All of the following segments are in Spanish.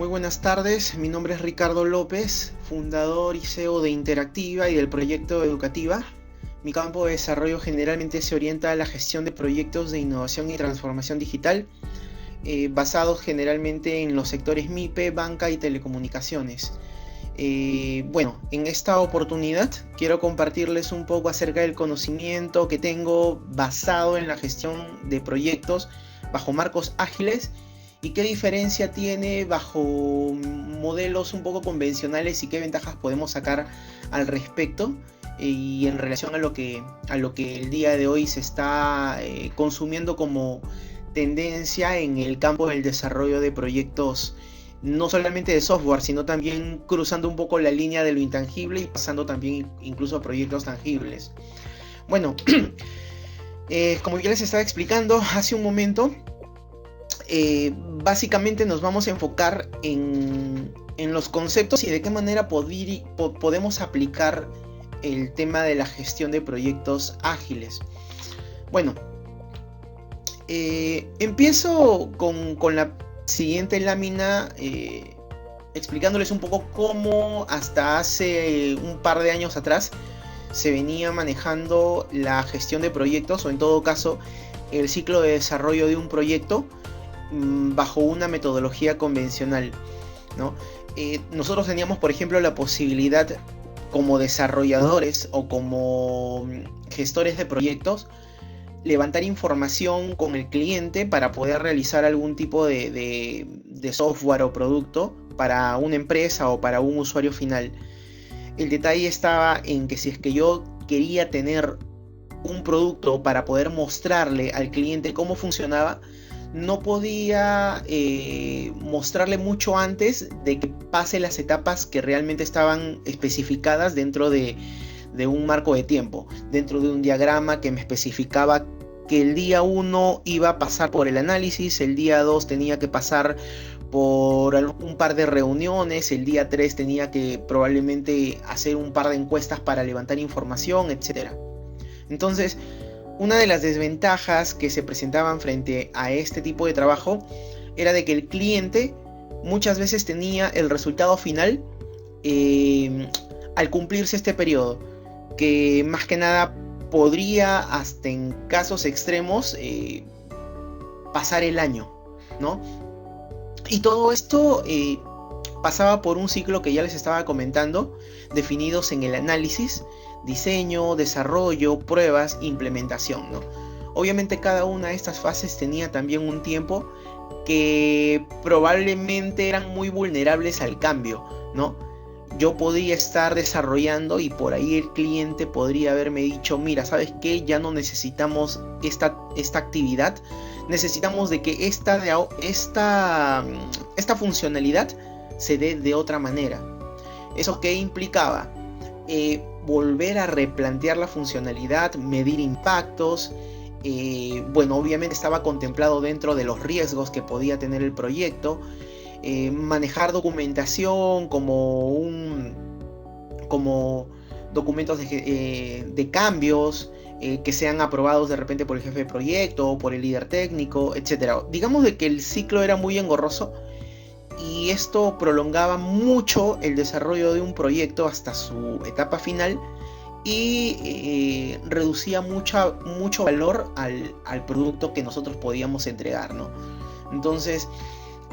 Muy buenas tardes, mi nombre es Ricardo López, fundador y CEO de Interactiva y del proyecto Educativa. Mi campo de desarrollo generalmente se orienta a la gestión de proyectos de innovación y transformación digital, basados generalmente en los sectores MIPE, banca y telecomunicaciones. En esta oportunidad quiero compartirles un poco acerca del conocimiento que tengo basado en la gestión de proyectos bajo marcos ágiles y qué diferencia tiene bajo modelos un poco convencionales y qué ventajas podemos sacar al respecto y en relación a lo que el día de hoy se está consumiendo como tendencia en el campo del desarrollo de proyectos, no solamente de software, sino también cruzando un poco la línea de lo intangible y pasando también incluso a proyectos tangibles. Bueno, como ya les estaba explicando hace un momento, básicamente nos vamos a enfocar en los conceptos y de qué manera podemos aplicar el tema de la gestión de proyectos ágiles. Bueno, empiezo con la siguiente lámina explicándoles un poco cómo hasta hace un par de años atrás se venía manejando la gestión de proyectos, o en todo caso el ciclo de desarrollo de un proyecto bajo una metodología convencional, ¿no? Nosotros teníamos, por ejemplo, la posibilidad como desarrolladores o como gestores de proyectos levantar información con el cliente para poder realizar algún tipo de software o producto para una empresa o para un usuario final. El detalle estaba en que si es que yo quería tener un producto para poder mostrarle al cliente cómo funcionaba, no podía mostrarle mucho antes de que pase las etapas que realmente estaban especificadas dentro de un marco de tiempo, dentro de un diagrama que me especificaba que el día 1 iba a pasar por el análisis, el día 2 tenía que pasar por un par de reuniones, el día 3 tenía que probablemente hacer un par de encuestas para levantar información, etc. Entonces, una de las desventajas que se presentaban frente a este tipo de trabajo era de que el cliente muchas veces tenía el resultado final al cumplirse este periodo, que más que nada podría, hasta en casos extremos, pasar el año, ¿no? Y todo esto pasaba por un ciclo que ya les estaba comentando, definidos en el análisis, diseño, desarrollo, pruebas, implementación, ¿no? Obviamente cada una de estas fases tenía también un tiempo que probablemente eran muy vulnerables al cambio, ¿no? Yo podía estar desarrollando y por ahí el cliente podría haberme dicho, mira, ¿sabes qué? Ya no necesitamos esta actividad, necesitamos de que esta funcionalidad se dé de otra manera. ¿Eso qué implicaba? Volver a replantear la funcionalidad, medir impactos. Obviamente estaba contemplado dentro de los riesgos que podía tener el proyecto. Manejar documentación como documentos de cambios que sean aprobados de repente por el jefe de proyecto o por el líder técnico, etc. Digamos de que el ciclo era muy engorroso y esto prolongaba mucho el desarrollo de un proyecto hasta su etapa final y reducía mucho valor al producto que nosotros podíamos entregar, ¿no? Entonces,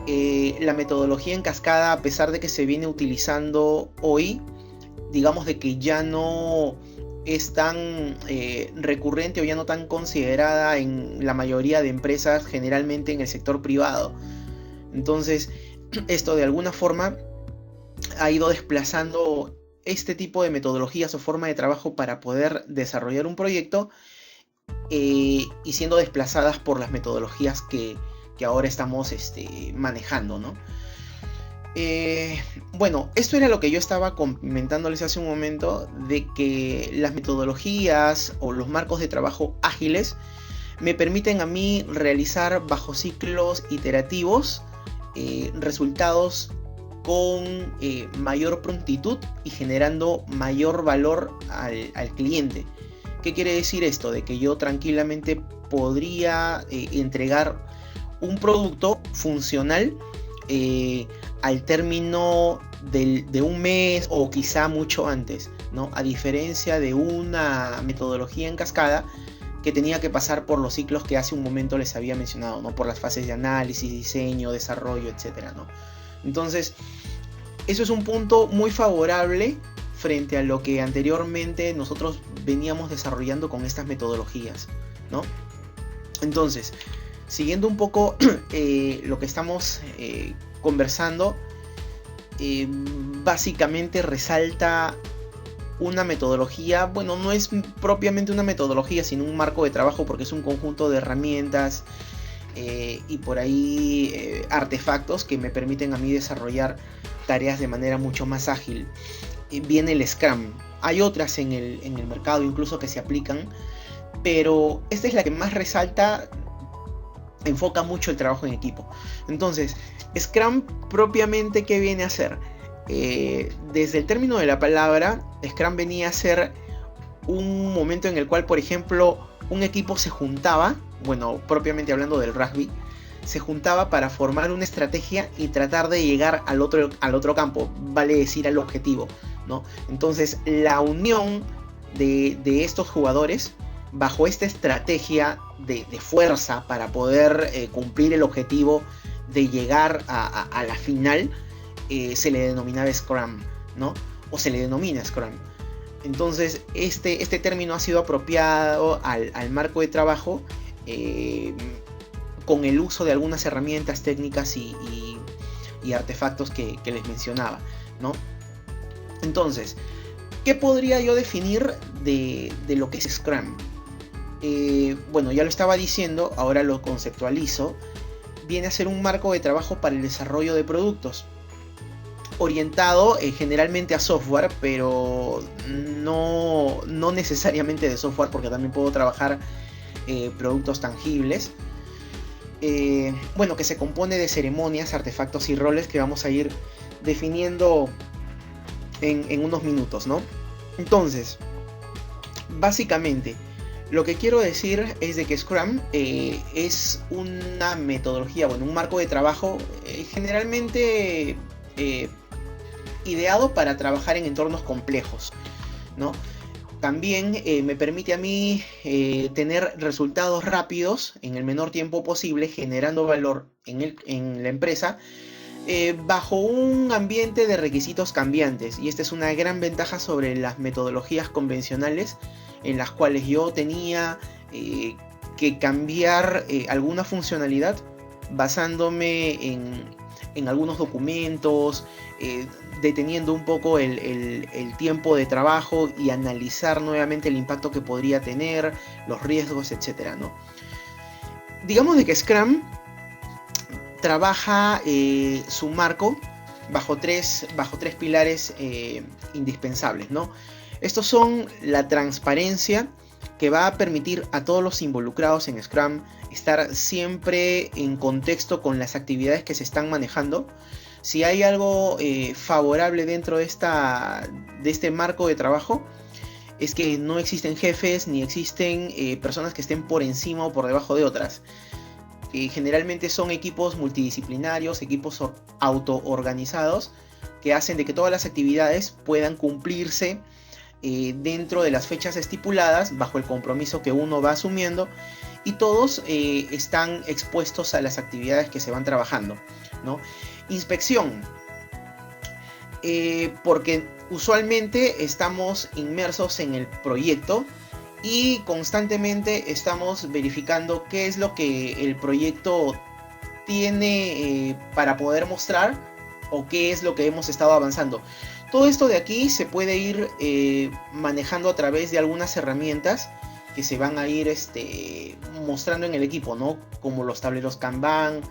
la metodología en cascada, a pesar de que se viene utilizando hoy, digamos de que ya no es tan recurrente o ya no tan considerada en la mayoría de empresas, generalmente en el sector privado. Entonces, esto de alguna forma ha ido desplazando este tipo de metodologías o forma de trabajo para poder desarrollar un proyecto y siendo desplazadas por las metodologías que ahora estamos manejando, ¿no? Esto era lo que yo estaba comentándoles hace un momento, de que las metodologías o los marcos de trabajo ágiles me permiten a mí realizar bajo ciclos iterativos resultados con mayor prontitud y generando mayor valor al cliente. ¿Qué quiere decir esto? De que yo tranquilamente podría entregar un producto funcional al término de un mes o quizá mucho antes, ¿no? A diferencia de una metodología en cascada que tenía que pasar por los ciclos que hace un momento les había mencionado, ¿no? Por las fases de análisis, diseño, desarrollo, etcétera, ¿no? Entonces, eso es un punto muy favorable frente a lo que anteriormente nosotros veníamos desarrollando con estas metodologías, ¿no? Entonces, siguiendo un poco lo que estamos conversando, básicamente resalta una metodología, bueno, no es propiamente una metodología, sino un marco de trabajo, porque es un conjunto de herramientas y por ahí artefactos que me permiten a mí desarrollar tareas de manera mucho más ágil. Viene el Scrum, hay otras en el mercado incluso que se aplican, pero esta es la que más resalta, enfoca mucho el trabajo en equipo. Entonces, Scrum propiamente, ¿qué viene a ser? Desde el término de la palabra, Scrum venía a ser un momento en el cual, por ejemplo, un equipo se juntaba, bueno, propiamente hablando del rugby, se juntaba para formar una estrategia y tratar de llegar al otro campo, vale decir al objetivo, ¿no? Entonces, la unión de estos jugadores bajo esta estrategia de fuerza para poder cumplir el objetivo de llegar a la final, se le denominaba Scrum, ¿no? O se le denomina Scrum. Entonces este término ha sido apropiado al marco de trabajo con el uso de algunas herramientas técnicas y artefactos que les mencionaba, ¿no? Entonces, ¿qué podría yo definir de lo que es Scrum? Bueno, ya lo estaba diciendo, ahora lo conceptualizo. Viene a ser un marco de trabajo para el desarrollo de productos, orientado generalmente a software, pero no necesariamente de software, porque también puedo trabajar productos tangibles. Bueno, que se compone de ceremonias, artefactos y roles que vamos a ir definiendo en unos minutos, ¿no? Entonces, básicamente, lo que quiero decir es de que Scrum es una metodología, bueno, un marco de trabajo generalmente ideado para trabajar en entornos complejos, ¿no? También me permite a mí tener resultados rápidos en el menor tiempo posible, generando valor en la empresa bajo un ambiente de requisitos cambiantes. Y esta es una gran ventaja sobre las metodologías convencionales, en las cuales yo tenía que cambiar alguna funcionalidad basándome en algunos documentos, deteniendo un poco el tiempo de trabajo y analizar nuevamente el impacto que podría tener, los riesgos, etcétera, ¿no? Digamos de que Scrum trabaja su marco bajo tres pilares indispensables, ¿no? Estos son la transparencia, que va a permitir a todos los involucrados en Scrum estar siempre en contexto con las actividades que se están manejando. Si hay algo favorable dentro de este marco de trabajo, es que no existen jefes ni existen personas que estén por encima o por debajo de otras. Generalmente son equipos multidisciplinarios, equipos autoorganizados, que hacen de que todas las actividades puedan cumplirse dentro de las fechas estipuladas, bajo el compromiso que uno va asumiendo, y todos están expuestos a las actividades que se van trabajando, ¿no? Inspección, porque usualmente estamos inmersos en el proyecto y constantemente estamos verificando qué es lo que el proyecto tiene para poder mostrar, o qué es lo que hemos estado avanzando. Todo esto de aquí se puede ir manejando a través de algunas herramientas que se van a ir mostrando en el equipo, ¿no? Como los tableros Kanban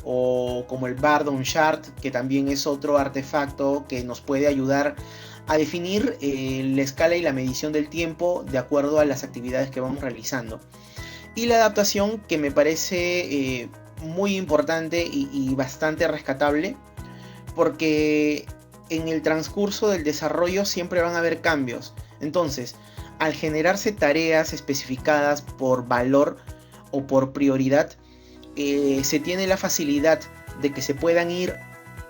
o como el Bardon Chart, que también es otro artefacto que nos puede ayudar a definir la escala y la medición del tiempo de acuerdo a las actividades que vamos realizando. Y la adaptación, que me parece muy importante y bastante rescatable, porque en el transcurso del desarrollo siempre van a haber cambios. Entonces, al generarse tareas especificadas por valor o por prioridad, se tiene la facilidad de que se puedan ir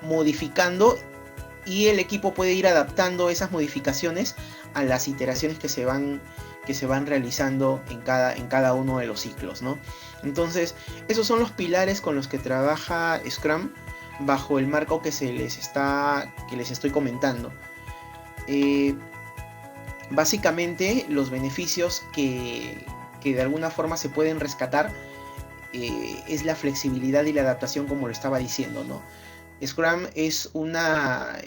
modificando y el equipo puede ir adaptando esas modificaciones a las iteraciones que se van realizando en cada uno de los ciclos, ¿no? Entonces, esos son los pilares con los que trabaja Scrum bajo el marco que les estoy comentando. Básicamente, los beneficios que de alguna forma se pueden rescatar es la flexibilidad y la adaptación, como lo estaba diciendo, ¿no? Scrum es una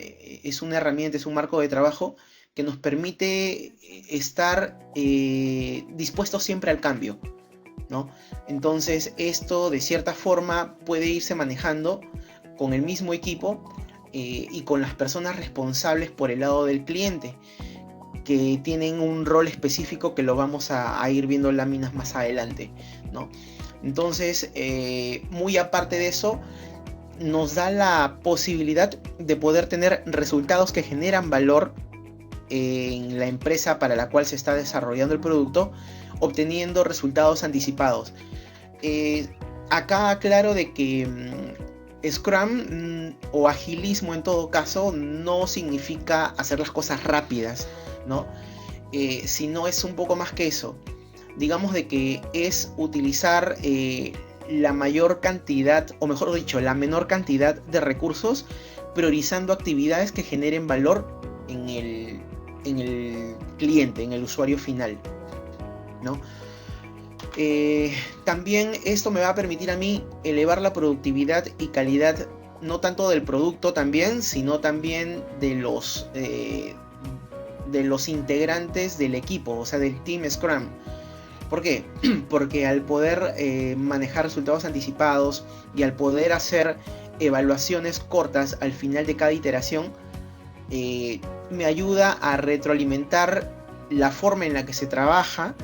herramienta, es un marco de trabajo que nos permite estar dispuestos siempre al cambio, ¿no? Entonces esto de cierta forma puede irse manejando con el mismo equipo y con las personas responsables por el lado del cliente, que tienen un rol específico que lo vamos a ir viendo en láminas más adelante, ¿no? Entonces, muy aparte de eso, nos da la posibilidad de poder tener resultados que generan valor en la empresa para la cual se está desarrollando el producto, obteniendo resultados anticipados. Acá aclaro de que Scrum o agilismo en todo caso no significa hacer las cosas rápidas, ¿no? Sino es un poco más que eso. Digamos de que es utilizar la mayor cantidad, o mejor dicho, la menor cantidad de recursos, priorizando actividades que generen valor en el cliente, en el usuario final, ¿no? También esto me va a permitir a mí elevar la productividad y calidad, no tanto del producto también, sino también de los integrantes del equipo, o sea, del Team Scrum. ¿Por qué? Porque al poder manejar resultados anticipados y al poder hacer evaluaciones cortas al final de cada iteración, me ayuda a retroalimentar la forma en la que se trabaja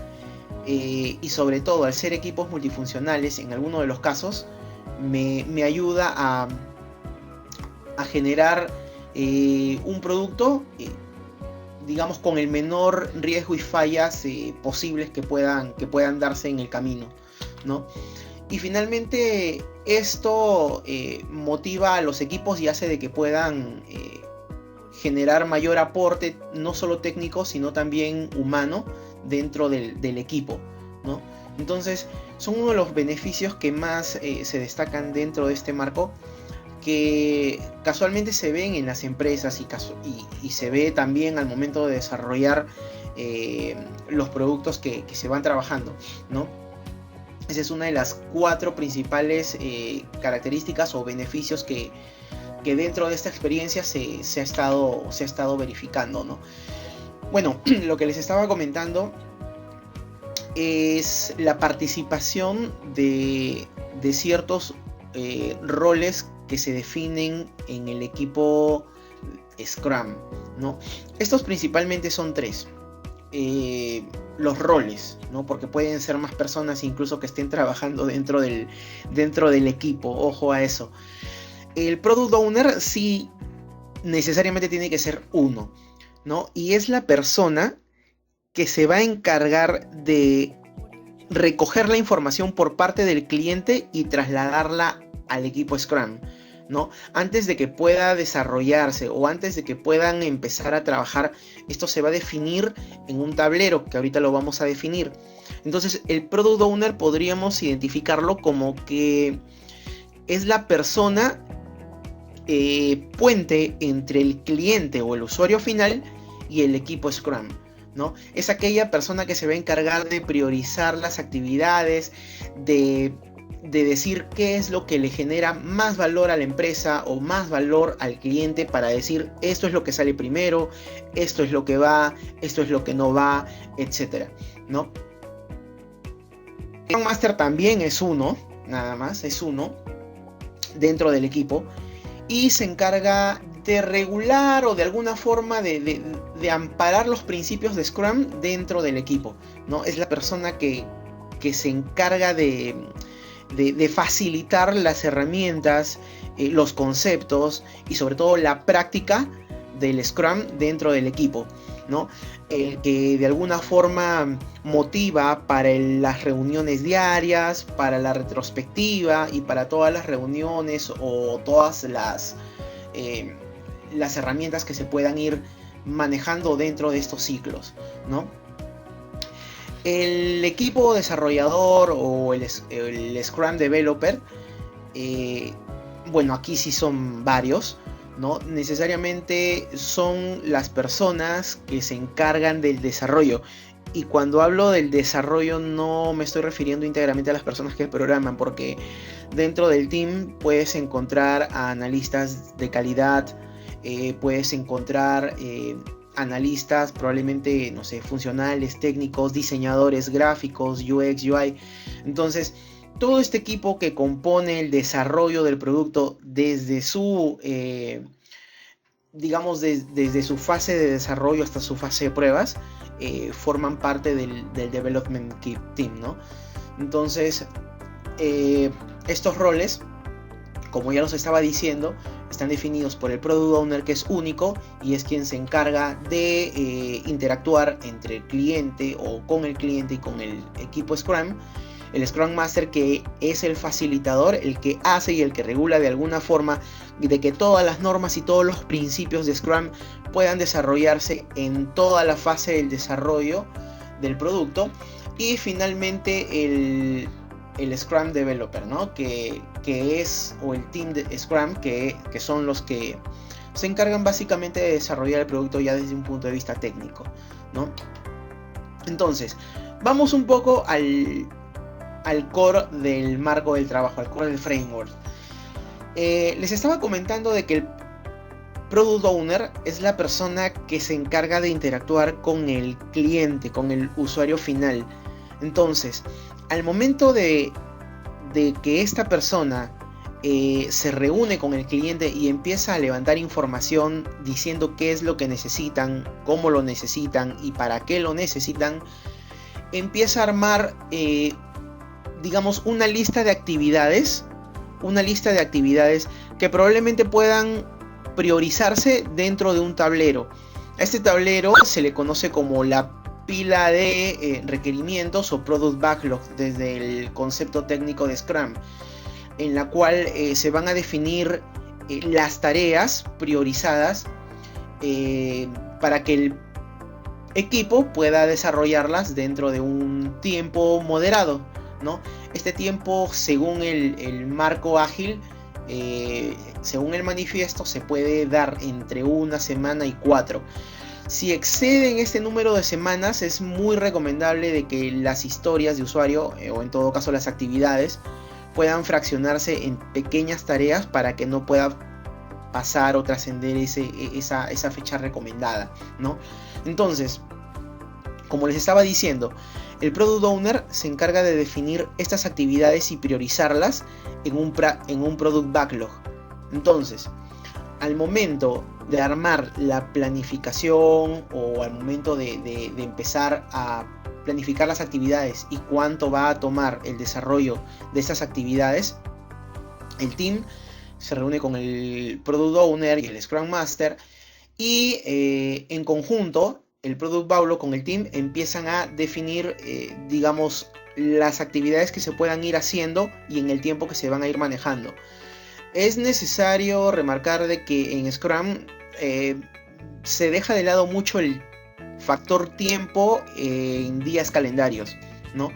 y sobre todo al ser equipos multifuncionales en algunos de los casos, me ayuda a generar un producto digamos con el menor riesgo y fallas posibles que puedan darse en el camino, ¿no? Y finalmente esto motiva a los equipos y hace de que puedan generar mayor aporte, no solo técnico, sino también humano dentro del equipo, ¿no? Entonces son uno de los beneficios que más se destacan dentro de este marco, que casualmente se ven en las empresas y se ve también al momento de desarrollar los productos que se van trabajando, ¿no? Esa es una de las 4 principales características o beneficios que dentro de esta experiencia se ha estado verificando, ¿no? Bueno, lo que les estaba comentando es la participación de ciertos roles que se definen en el equipo Scrum, ¿no? Estos principalmente son 3. Los roles, ¿no? Porque pueden ser más personas incluso que estén trabajando dentro del equipo, ojo a eso. El Product Owner sí necesariamente tiene que ser uno, ¿no? Y es la persona que se va a encargar de recoger la información por parte del cliente y trasladarla al equipo Scrum, ¿no? Antes de que pueda desarrollarse o antes de que puedan empezar a trabajar, esto se va a definir en un tablero que ahorita lo vamos a definir. Entonces el Product Owner podríamos identificarlo como que es la persona puente entre el cliente o el usuario final y el equipo Scrum, ¿no? Es aquella persona que se va a encargar de priorizar las actividades, de decir qué es lo que le genera más valor a la empresa o más valor al cliente, para decir esto es lo que sale primero, esto es lo que va, esto es lo que no va, etcétera, ¿no? El Master también es uno, nada más, es uno dentro del equipo y se encarga de regular o de alguna forma de amparar los principios de Scrum dentro del equipo, ¿no? Es la persona que se encarga de facilitar las herramientas, los conceptos y sobre todo la práctica del Scrum dentro del equipo, ¿no? El que de alguna forma motiva para las reuniones diarias, para la retrospectiva y para todas las reuniones o todas las las herramientas que se puedan ir manejando dentro de estos ciclos, ¿no? El equipo desarrollador o el Scrum Developer, bueno, aquí sí son varios, ¿no? Necesariamente son las personas que se encargan del desarrollo. Y cuando hablo del desarrollo no me estoy refiriendo íntegramente a las personas que programan, porque dentro del team puedes encontrar a analistas de calidad, puedes encontrar analistas probablemente, no sé, funcionales, técnicos, diseñadores gráficos, UX, UI. Entonces, todo este equipo que compone el desarrollo del producto desde su, digamos, desde su fase de desarrollo hasta su fase de pruebas, forman parte del Development Team, ¿no? Entonces, estos roles, como ya los estaba diciendo, están definidos por el Product Owner, que es único y es quien se encarga de interactuar entre el cliente o con el cliente y con el equipo Scrum. El Scrum Master, que es el facilitador, el que hace y el que regula de alguna forma de que todas las normas y todos los principios de Scrum puedan desarrollarse en toda la fase del desarrollo del producto. Y finalmente el Scrum Developer, ¿no? que es, o el team de Scrum, que son los que se encargan básicamente de desarrollar el producto ya desde un punto de vista técnico, ¿no? Entonces, vamos un poco al core del marco del trabajo, al core del framework. Les estaba comentando de que el Product Owner es la persona que se encarga de interactuar con el cliente, con el usuario final. Entonces, al momento de que esta persona se reúne con el cliente y empieza a levantar información diciendo qué es lo que necesitan, cómo lo necesitan y para qué lo necesitan, empieza a armar digamos una lista de actividades que probablemente puedan priorizarse dentro de un tablero. A este tablero se le conoce como la pila de requerimientos o Product Backlog desde el concepto técnico de Scrum, en la cual se van a definir las tareas priorizadas para que el equipo pueda desarrollarlas dentro de un tiempo moderado, ¿no? Este tiempo, según el marco ágil, según el manifiesto, se puede dar entre 1 semana y 4. Si exceden este número de semanas, es muy recomendable de que las historias de usuario, o en todo caso las actividades, puedan fraccionarse en pequeñas tareas para que no pueda pasar o trascender esa fecha recomendada, ¿no? Entonces, como les estaba diciendo, el Product Owner se encarga de definir estas actividades y priorizarlas en un Product Backlog. Entonces, al momento de armar la planificación o al momento de empezar a planificar las actividades y cuánto va a tomar el desarrollo de estas actividades, el team se reúne con el Product Owner y el Scrum Master y en conjunto el Product Backlog con el team empiezan a definir digamos las actividades que se puedan ir haciendo y en el tiempo que se van a ir manejando. Es necesario remarcar de que en Scrum se deja de lado mucho el factor tiempo en días calendarios, ¿no?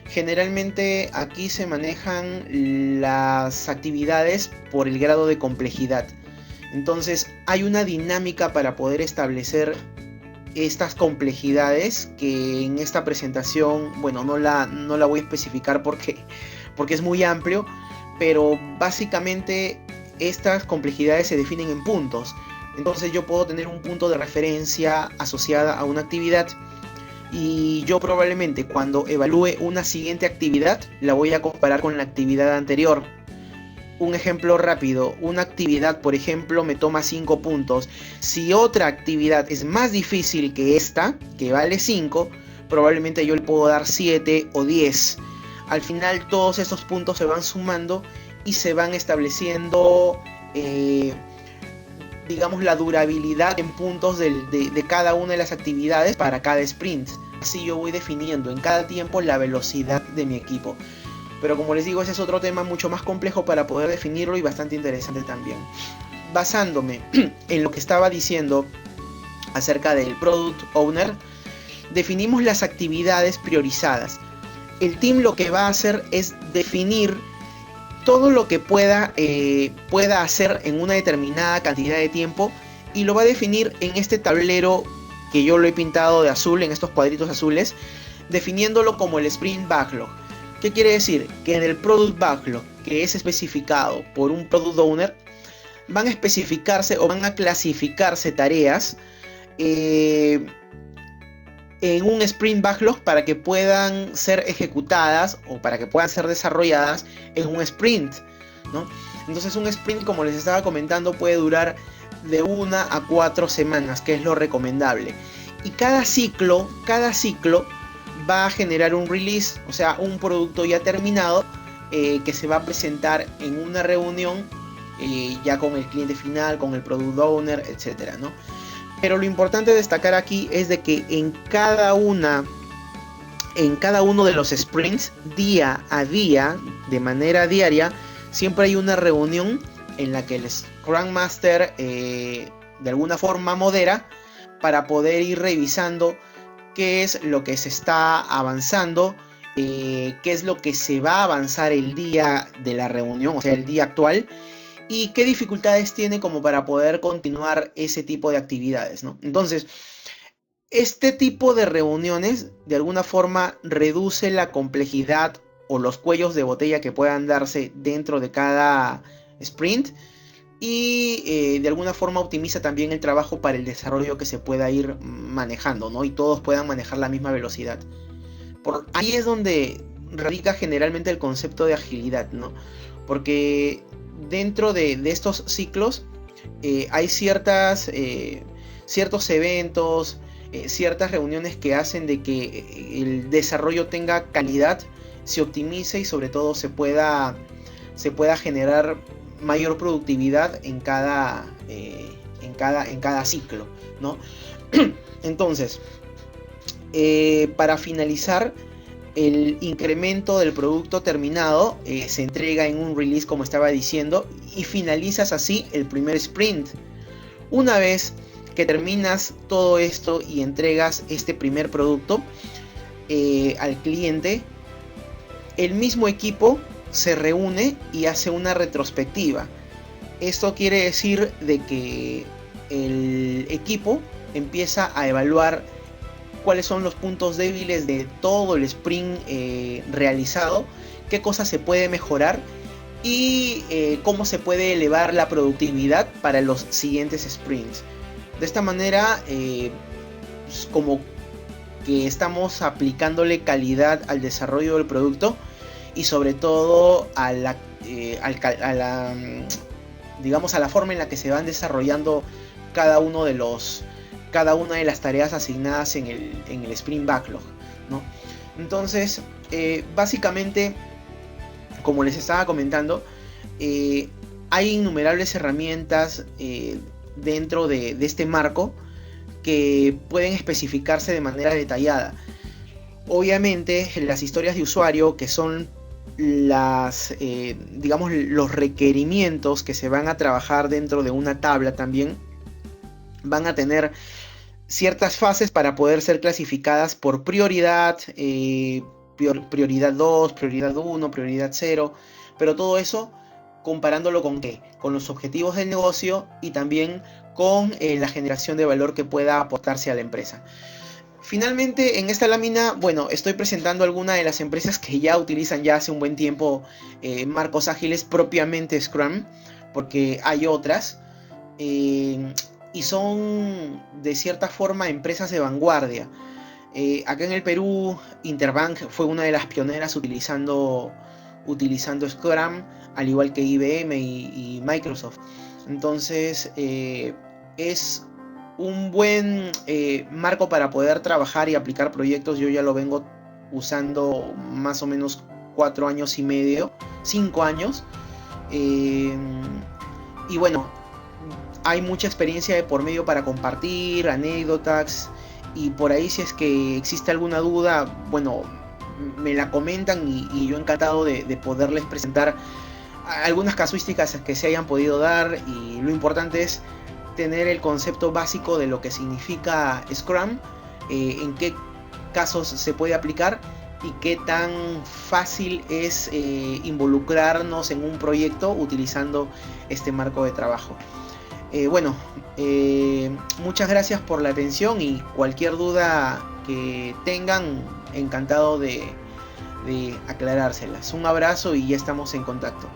Generalmente aquí se manejan las actividades por el grado de complejidad. Entonces hay una dinámica para poder establecer estas complejidades que en esta presentación, bueno, no la voy a especificar porque es muy amplio, pero básicamente estas complejidades se definen en puntos. Entonces yo puedo tener un punto de referencia asociada a una actividad y yo probablemente cuando evalúe una siguiente actividad la voy a comparar con la actividad anterior. Un ejemplo rápido, una actividad por ejemplo me toma 5 puntos. Si otra actividad es más difícil que esta, que vale 5, probablemente yo le puedo dar 7 o 10. Al final todos estos puntos se van sumando y se van estableciendo digamos la durabilidad en puntos de cada una de las actividades para cada sprint. Así yo voy definiendo en cada tiempo la velocidad de mi equipo. Pero como les digo, ese es otro tema mucho más complejo para poder definirlo y bastante interesante también. basándome en lo que estaba diciendo acerca del Product Owner, definimos las actividades priorizadas. El team lo que va a hacer es definir todo lo que pueda hacer en una determinada cantidad de tiempo, y lo va a definir en este tablero que yo lo he pintado de azul, en estos cuadritos azules, definiéndolo como el Sprint Backlog. ¿Qué quiere decir? Que en el Product Backlog, que es especificado por un Product Owner, van a especificarse o van a clasificarse tareas en un Sprint Backlog para que puedan ser ejecutadas o para que puedan ser desarrolladas en un sprint, ¿no? Entonces un sprint, como les estaba comentando, puede durar de 1 a 4 semanas, que es lo recomendable. Y cada ciclo va a generar un release, o sea, un producto ya terminado que se va a presentar en una reunión ya con el cliente final, con el Product Owner, etcétera, ¿no? Pero lo importante de destacar aquí es de que en cada uno de los sprints, día a día, de manera diaria, siempre hay una reunión en la que el Scrum Master de alguna forma modera para poder ir revisando qué es lo que se está avanzando, qué es lo que se va a avanzar el día de la reunión, o sea, el día actual, y qué dificultades tiene como para poder continuar ese tipo de actividades, ¿no? Entonces, este tipo de reuniones de alguna forma reduce la complejidad o los cuellos de botella que puedan darse dentro de cada sprint, y de alguna forma optimiza también el trabajo para el desarrollo que se pueda ir manejando, ¿no? Y todos puedan manejar la misma velocidad. Por ahí es donde radica generalmente el concepto de agilidad, ¿no? Porque dentro de estos ciclos hay ciertos eventos, ciertas reuniones que hacen de que el desarrollo tenga calidad, se optimice y sobre todo se pueda generar mayor productividad en cada ciclo, ¿no? Entonces, para finalizar, el incremento del producto terminado se entrega en un release, como estaba diciendo, y finalizas así el primer sprint. Una vez que terminas todo esto y entregas este primer producto al cliente, el mismo equipo se reúne y hace una retrospectiva. Esto quiere decir de que el equipo empieza a evaluar cuáles son los puntos débiles de todo el sprint realizado, qué cosas se puede mejorar y cómo se puede elevar la productividad para los siguientes sprints. De esta manera, como que estamos aplicándole calidad al desarrollo del producto y sobre todo a la forma en la que se van desarrollando cada una de las tareas asignadas en el Sprint Backlog, ¿no? Entonces, básicamente, como les estaba comentando, hay innumerables herramientas dentro de este marco que pueden especificarse de manera detallada. Obviamente, las historias de usuario, que son los requerimientos que se van a trabajar dentro de una tabla, también van a tener ciertas fases para poder ser clasificadas por prioridad, prioridad 2, prioridad 1, prioridad 0, pero todo eso comparándolo con ¿qué? Con los objetivos del negocio y también con la generación de valor que pueda aportarse a la empresa. Finalmente, en esta lámina, bueno, estoy presentando algunas de las empresas que ya utilizan ya hace un buen tiempo marcos ágiles propiamente Scrum, porque hay otras, y son de cierta forma empresas de vanguardia. Acá en el Perú, Interbank fue una de las pioneras utilizando Scrum, al igual que IBM y Microsoft. Entonces, es un buen marco para poder trabajar y aplicar proyectos. Yo ya lo vengo usando más o menos 4 años y medio, 5 años. Y bueno, hay mucha experiencia de por medio para compartir, anécdotas. Y por ahí, si es que existe alguna duda, bueno, me la comentan y yo encantado de poderles presentar algunas casuísticas que se hayan podido dar, y lo importante es tener el concepto básico de lo que significa Scrum, en qué casos se puede aplicar y qué tan fácil es involucrarnos en un proyecto utilizando este marco de trabajo. Bueno, muchas gracias por la atención, y cualquier duda que tengan, encantado de aclarárselas. Un abrazo y ya estamos en contacto.